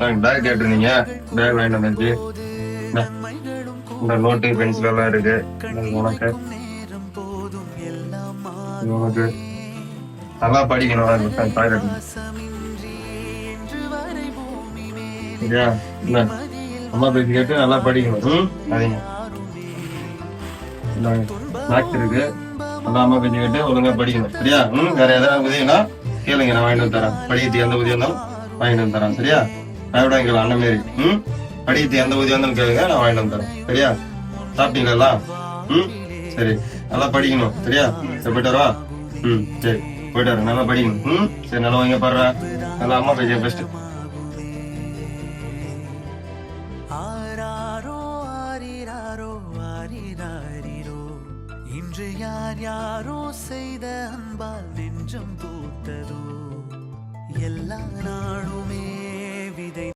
Back கேட்டிருந்தீங்க. Back வாங்கிட்டு வந்துச்சு. இந்த நோட்டு பென்சில் எல்லாம் இருக்கு. உனக்கு உனக்கு நல்லா படிக்கணும். சரியா? அம்மா பேச்சு கேட்டு நல்லா படிக்கணும். சரிங்க. ஸ்நாக்ஸ் இருக்கு. நல்லா அம்மா பேச்சு கேட்டு ஒழுங்கா படிக்கணும். சரியா? வேற ஏதாவது உதவினா கேளுங்க, நான் வாங்கிட்டு வந்து தரேன். படிக்கிறது எந்த உதவி இருந்தாலும் வாங்கிட்டு வந்து தரேன். சரியா? நான் கேட்கலாம் அண்ணன் மாரி. படிக்கிறது எந்த உதவி இருந்தாலும் கேளுங்க, நான் வாங்கிட்டு வந்து தரேன். சரியா? சாப்பிட்டீங்களா? சரி, நல்லா படிக்கணும். சரியா? சரி, போயிட்டு வரவா? சரி, போயிட்டு வர. நல்லா படிக்கணும். சரி, நல்லா வாங்க பாடுற. நல்லா அம்மா பேச்சு பெஸ்ட். இன்று யார் யாரோ செய்த அன்பால் நெஞ்சம் பூத்ததோ எல்லா நாளுமே